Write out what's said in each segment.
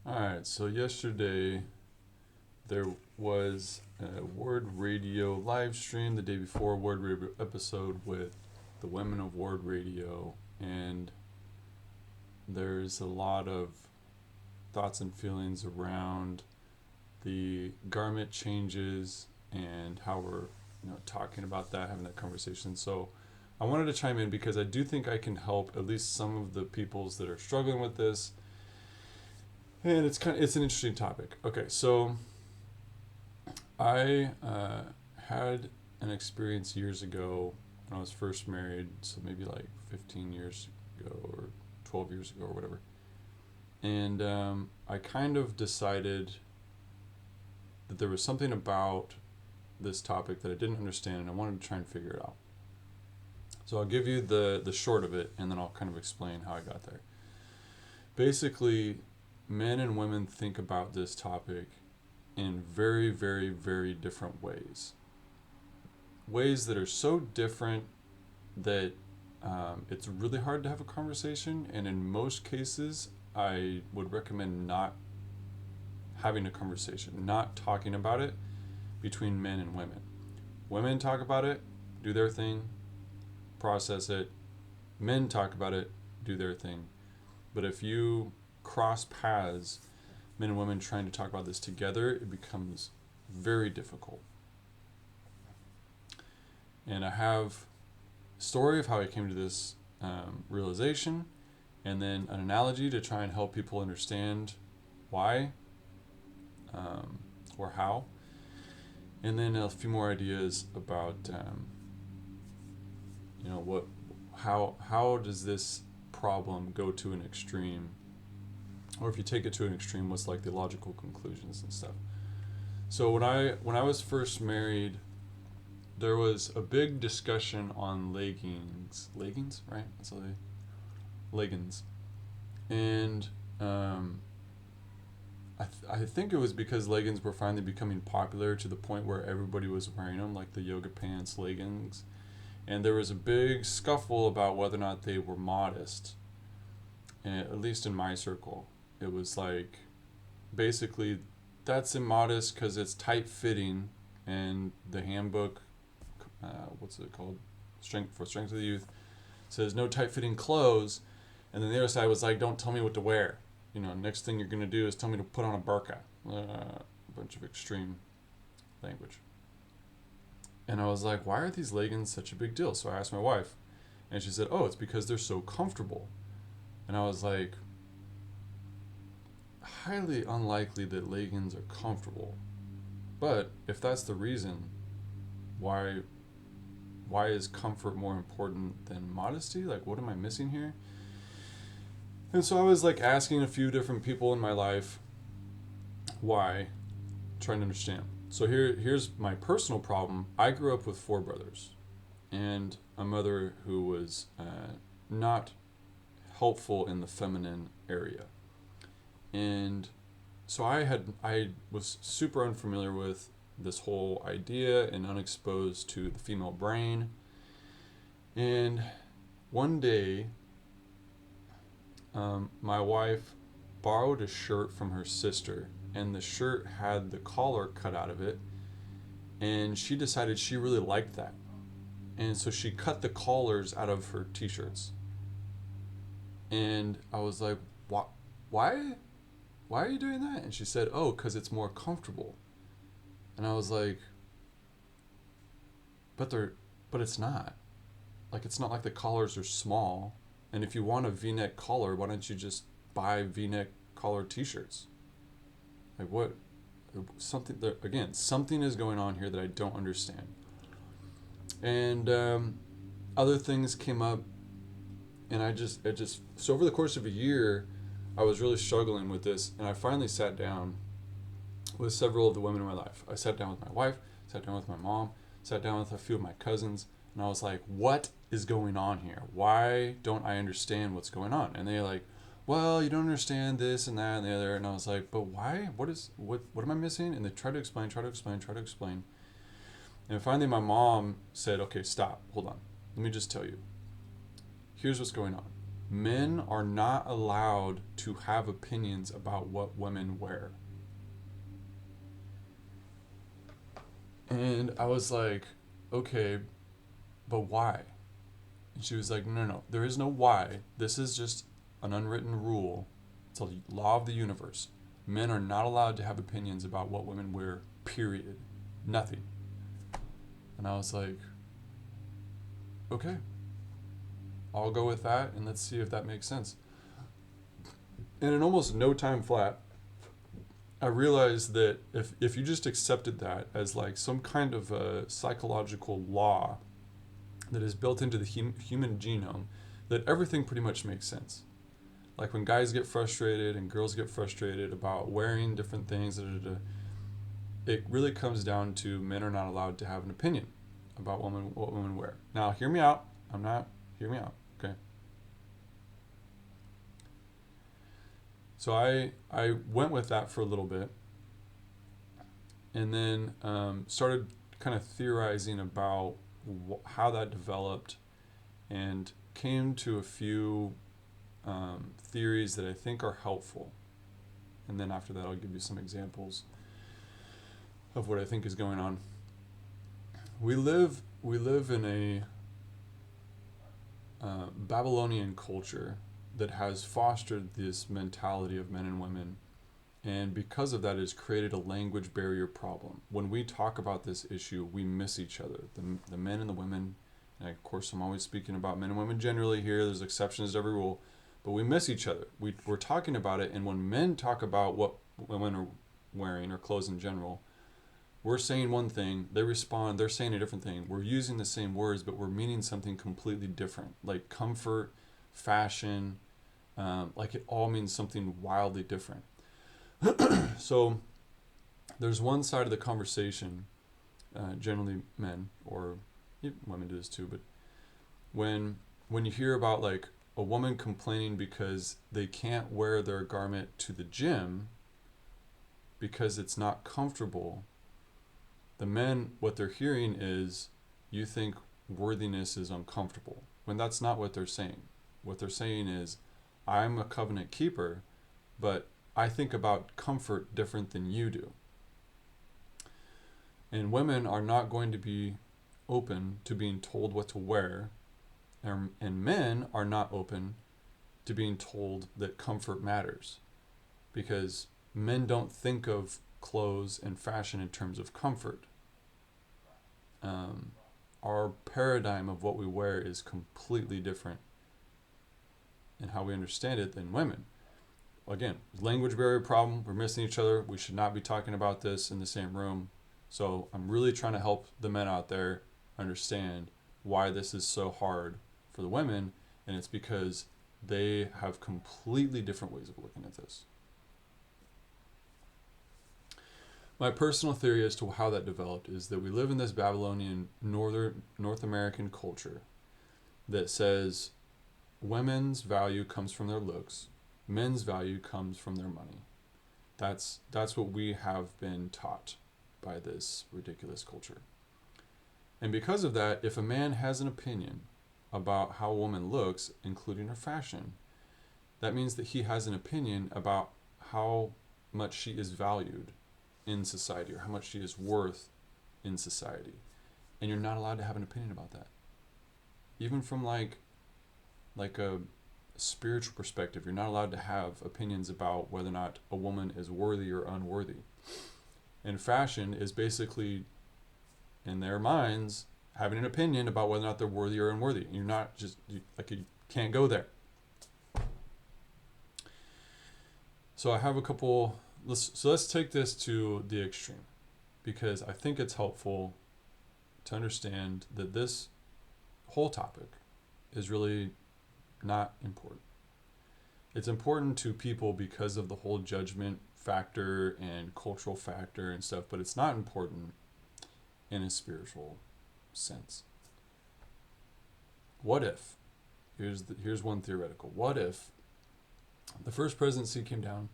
Alright, so yesterday there was a Word Radio live stream the day before Word Radio episode with the women of Word Radio, and there's a lot of thoughts and feelings around the garment changes and how we're talking about that, having that conversation. So I wanted to chime in because I do think I can help at least some of the peoples that are struggling with this, and it's an interesting topic. Okay, so I had an experience years ago when I was first married, so maybe like 15 years ago or 12 years ago or whatever. And I kind of decided that there was something about this topic that I didn't understand, and I wanted to try and figure it out. So I'll give you the short of it, and then I'll kind of explain how I got there. Basically, men and women think about this topic in very, very, very different ways. Ways that are so different that it's really hard to have a conversation, and in most cases, I would recommend not having a conversation, not talking about it between men and women. Women talk about it, do their thing, process it. Men talk about it, do their thing. But if you cross paths, men and women trying to talk about this together, it becomes very difficult. And I have a story of how I came to this realization, and then an analogy to try and help people understand why or how, and then a few more ideas about what how does this problem go to an extreme, or if you take it to an extreme, what's like the logical conclusions and stuff. So when I was first married, there was a big discussion on leggings, right? That's what leggings, and I think it was because leggings were finally becoming popular to the point where everybody was wearing them, like the yoga pants leggings, and there was a big scuffle about whether or not they were modest. And at least in my circle, it was like, basically, that's immodest because it's tight fitting, and the handbook, what's it called, Strength of the Youth, says no tight fitting clothes, and then the other side was like, don't tell me what to wear. Next thing you're gonna do is tell me to put on a burqa. A bunch of extreme language. And I was like, why are these leggings such a big deal? So I asked my wife, and she said, oh, it's because they're so comfortable. And I was like, highly unlikely that leggings are comfortable. But if that's the reason, why is comfort more important than modesty? Like, what am I missing here? And so I was like asking a few different people in my life why, trying to understand. So here's my personal problem. I grew up with four brothers and a mother who was not helpful in the feminine area. And so I was super unfamiliar with this whole idea and unexposed to the female brain. And one day, my wife borrowed a shirt from her sister, and the shirt had the collar cut out of it, and she decided she really liked that. And so she cut the collars out of her t-shirts. And I was like, why? Why are you doing that? And she said, oh, because it's more comfortable. And I was like, but it's not. Like, it's not like the collars are small. And if you want a V-neck collar, why don't you just buy V-neck collar t-shirts? Like, what? Something is going on here that I don't understand. And other things came up, and so over the course of a year, I was really struggling with this, and I finally sat down with several of the women in my life. I sat down with my wife, sat down with my mom, sat down with a few of my cousins, and I was like, what is going on here? Why don't I understand what's going on? And they're like, well, you don't understand this and that and the other. And I was like, but why? What am I missing? And they tried to explain. And finally my mom said, okay, stop, hold on. Let me just tell you. Here's what's going on. Men are not allowed to have opinions about what women wear. And I was like, okay, but why? And she was like, no, no, no, there is no why. This is just an unwritten rule. It's a law of the universe. Men are not allowed to have opinions about what women wear, period. Nothing. And I was like, okay, I'll go with that and let's see if that makes sense. And in almost no time flat, I realized that if you just accepted that as like some kind of a psychological law that is built into the human genome, that everything pretty much makes sense. Like when guys get frustrated and girls get frustrated about wearing different things, it really comes down to men are not allowed to have an opinion about what women wear. Now, hear me out. Hear me out, okay? So I went with that for a little bit, and then started kind of theorizing about how that developed, and came to a few theories that I think are helpful. And then after that, I'll give you some examples of what I think is going on. We live in a Babylonian culture that has fostered this mentality of men and women, and because of that, has created a language barrier problem. When we talk about this issue, we miss each other, the men and the women. And of course, I'm always speaking about men and women generally here. There's exceptions to every rule, but we miss each other. We're talking about it, and when men talk about what women are wearing or clothes in general, we're saying one thing, they respond, they're saying a different thing. We're using the same words, but we're meaning something completely different, like comfort, fashion, like it all means something wildly different. So there's one side of the conversation, generally men, or women do this too, but when you hear about like a woman complaining because they can't wear their garment to the gym because it's not comfortable, the men, what they're hearing is, you think worthiness is uncomfortable, when that's not what they're saying. What they're saying is, I'm a covenant keeper, but I think about comfort different than you do. And women are not going to be open to being told what to wear, and men are not open to being told that comfort matters, because men don't think of clothes and fashion in terms of comfort. Our paradigm of what we wear is completely different in how we understand it than women. Again, language barrier problem, we're missing each other. We should not be talking about this in the same room. So I'm really trying to help the men out there understand why this is so hard for the women, and it's because they have completely different ways of looking at this. My personal theory as to how that developed is that we live in this Babylonian North American culture that says women's value comes from their looks, men's value comes from their money. That's what we have been taught by this ridiculous culture. And because of that, if a man has an opinion about how a woman looks, including her fashion, that means that he has an opinion about how much she is valued in society, or how much she is worth in society. And you're not allowed to have an opinion about that. Even from like a spiritual perspective, you're not allowed to have opinions about whether or not a woman is worthy or unworthy. And fashion is basically, in their minds, having an opinion about whether or not they're worthy or unworthy. You're not just, you can't go there. So I have a couple. Let's take this to the extreme, because I think it's helpful to understand that this whole topic is really not important. It's important to people because of the whole judgment factor and cultural factor and stuff, but it's not important in a spiritual sense. What if, here's one theoretical, what if the first presidency came down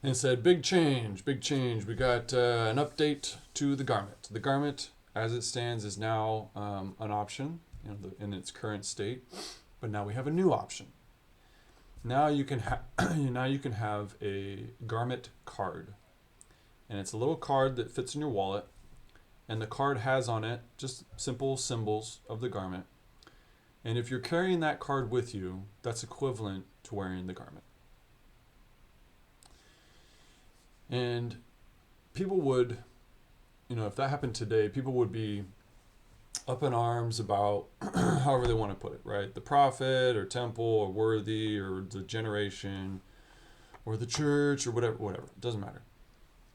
and said, big change, we got an update to the garment. The garment, as it stands, is now an option in its current state, but now we have a new option. now you can now you can have a garment card, and it's a little card that fits in your wallet, and the card has on it just simple symbols of the garment. And if you're carrying that card with you, that's equivalent to wearing the garment. And people would, if that happened today, people would be up in arms about however they want to put it, right? The prophet or temple or worthy or the generation or the church or whatever. It doesn't matter.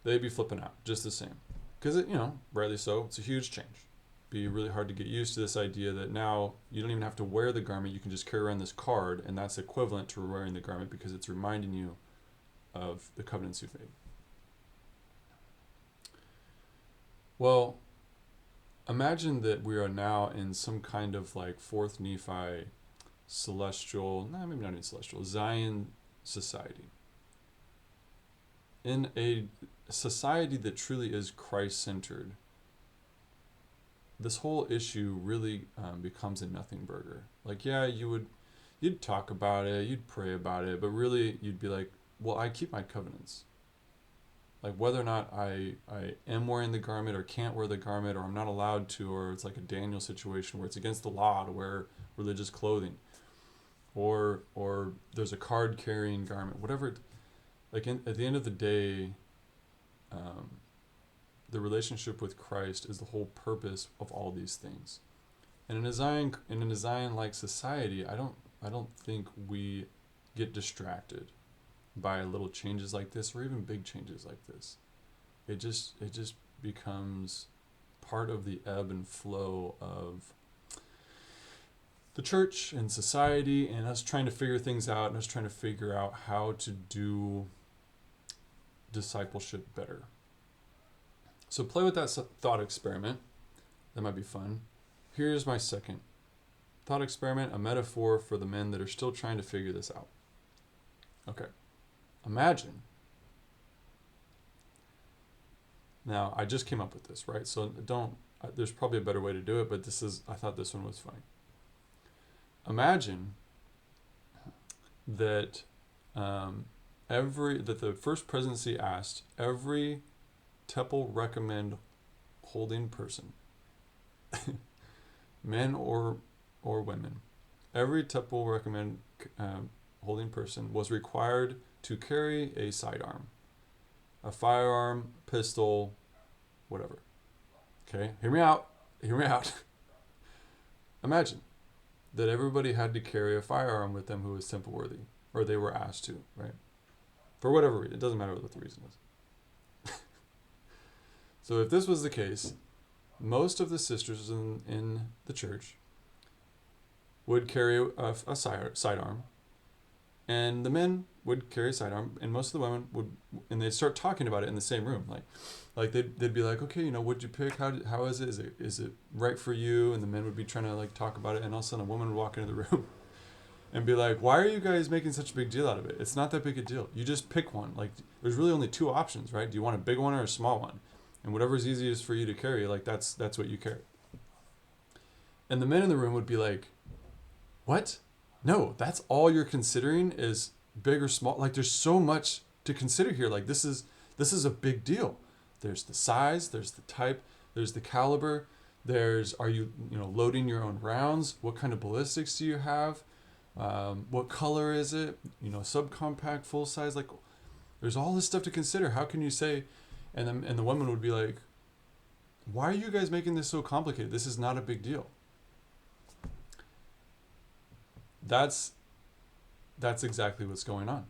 They'd be flipping out just the same. Because, rightly so, it's a huge change. Be really hard to get used to this idea that now you don't even have to wear the garment, you can just carry around this card, and that's equivalent to wearing the garment because it's reminding you of the covenants you've made. Well, imagine that we are now in some kind of like 4th Nephi celestial, maybe not even celestial, Zion society. In a society that truly is Christ-centered, this whole issue really becomes a nothing burger. Like, yeah, you'd talk about it, you'd pray about it, but really you'd be like, well, I keep my covenants. Like whether or not I am wearing the garment or can't wear the garment or I'm not allowed to, or it's like a Daniel situation where it's against the law to wear religious clothing, or there's a card carrying garment, whatever. At the end of the day, the relationship with Christ is the whole purpose of all these things. And in a Zion like society, I don't think we get distracted by little changes like this or even big changes like this. It just becomes part of the ebb and flow of the church and society and us trying to figure things out and us trying to figure out how to do discipleship better. So play with that thought experiment. That might be fun. Here's my second thought experiment, a metaphor for the men that are still trying to figure this out. Okay. Imagine. Now, I just came up with this, right? So there's probably a better way to do it, but I thought this one was funny. Imagine that that the first presidency asked every temple recommend holding person, men or women, every temple recommend holding person was required to carry a sidearm, a firearm, pistol, whatever. Okay, hear me out. Imagine that everybody had to carry a firearm with them who was temple worthy, or they were asked to, right? For whatever reason, it doesn't matter what the reason is. So if this was the case, most of the sisters in the church would carry a sidearm, and the men would carry a sidearm, and most of the women would, and they'd start talking about it in the same room, like they'd be like, okay, what'd you pick? How is it? Is it right for you? And the men would be trying to like talk about it, and all of a sudden a woman would walk into the room and be like, why are you guys making such a big deal out of it? It's not that big a deal. You just pick one. Like, there's really only 2 options, right? Do you want a big one or a small one? And whatever's easiest for you to carry, like that's what you carry. And the men in the room would be like, what? No, that's all you're considering is big or small. Like there's so much to consider here. Like this is a big deal. There's the size, there's the type, there's the caliber, are you loading your own rounds? What kind of ballistics do you have? What color is it? Subcompact, full size. Like there's all this stuff to consider. How can you say? And the woman would be like, why are you guys making this so complicated? This is not a big deal. That's exactly what's going on.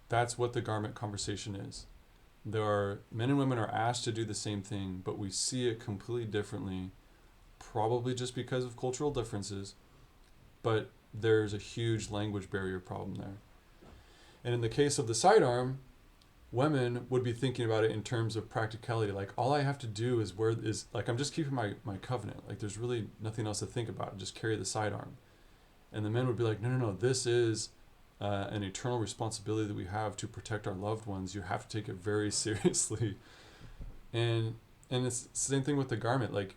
That's what the garment conversation is. Men and women are asked to do the same thing, but we see it completely differently, probably just because of cultural differences, but there's a huge language barrier problem there. And in the case of the sidearm, women would be thinking about it in terms of practicality. Like, all I have to do is I'm just keeping my covenant. Like, there's really nothing else to think about. Just carry the sidearm. And the men would be like, no, this is an eternal responsibility that we have to protect our loved ones. You have to take it very seriously. And it's the same thing with the garment. Like,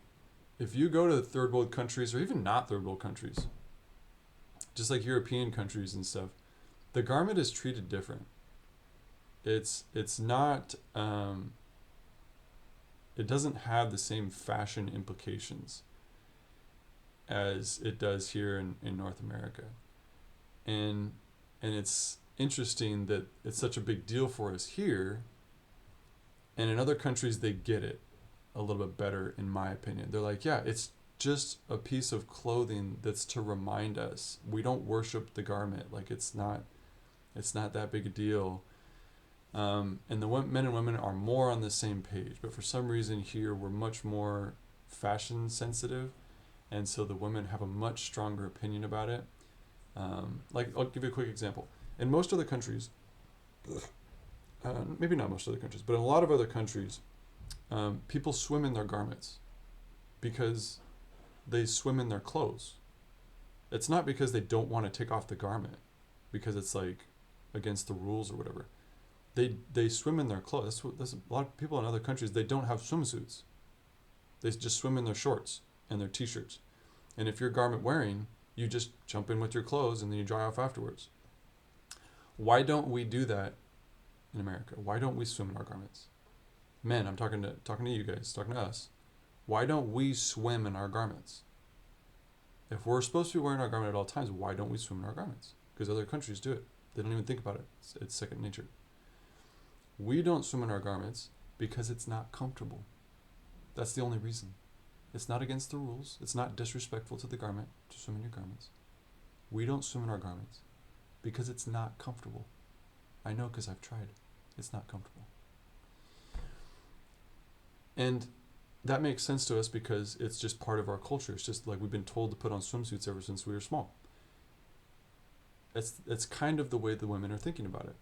if you go to the third world countries, or even not third world countries, just like European countries and stuff, the garment is treated different. It's not it doesn't have the same fashion implications as it does here in North America. And it's interesting that it's such a big deal for us here, and in other countries they get it a little bit better, in my opinion. They're like, yeah, it's just a piece of clothing that's to remind us. We don't worship the garment. Like, it's not that big a deal. And the men and women are more on the same page, but for some reason here we're much more fashion sensitive, and so the women have a much stronger opinion about it. Like, I'll give you a quick example. In most other countries, maybe not most other countries, but in a lot of other countries, people swim in their garments because they swim in their clothes. It's not because they don't want to take off the garment, because it's like against the rules or whatever. They swim in their clothes. That's a lot of people in other countries, they don't have swimsuits. They just swim in their shorts and their t-shirts. And if you're garment wearing, you just jump in with your clothes and then you dry off afterwards. Why don't we do that in America? Why don't we swim in our garments? Men, I'm talking to you guys, talking to us. Why don't we swim in our garments? If we're supposed to be wearing our garment at all times, why don't we swim in our garments? Because other countries do it. They don't even think about it. It's second nature. We don't swim in our garments because it's not comfortable. That's the only reason. It's not against the rules. It's not disrespectful to the garment to swim in your garments. We don't swim in our garments because it's not comfortable. I know, because I've tried. It's not comfortable. And that makes sense to us because it's just part of our culture. It's just like we've been told to put on swimsuits ever since we were small. It's kind of the way the women are thinking about it.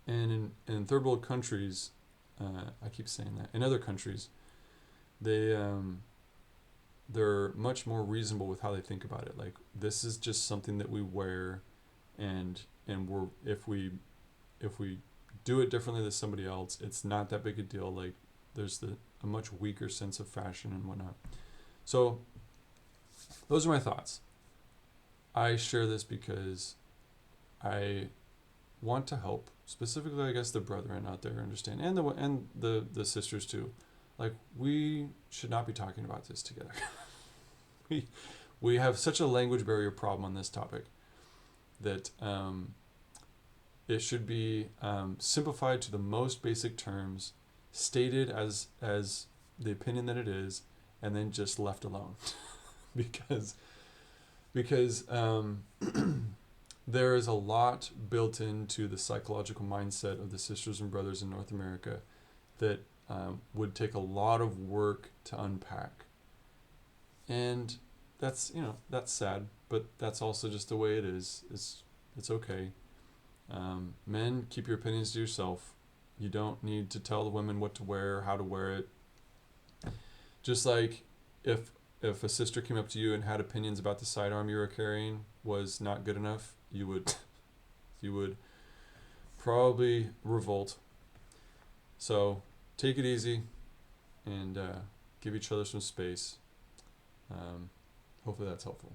And in third world countries, I keep saying that, in other countries, they're much more reasonable with how they think about it. Like, this is just something that we wear, and we're if we do it differently than somebody else, it's not that big a deal. Like, there's a much weaker sense of fashion and whatnot. So those are my thoughts. I share this because I want to help, specifically, I guess, the brethren out there understand, and the sisters too. Like, we should not be talking about this together. we have such a language barrier problem on this topic that it should be simplified to the most basic terms, stated as the opinion that it is, and then just left alone. because there is a lot built into the psychological mindset of the sisters and brothers in North America that would take a lot of work to unpack. And that's sad, but that's also just the way it is. It's okay. Men, keep your opinions to yourself. You don't need to tell the women what to wear, how to wear it. Just like if a sister came up to you and had opinions about the sidearm you were carrying was not good enough, you would probably revolt. So take it easy and give each other some space. Hopefully that's helpful.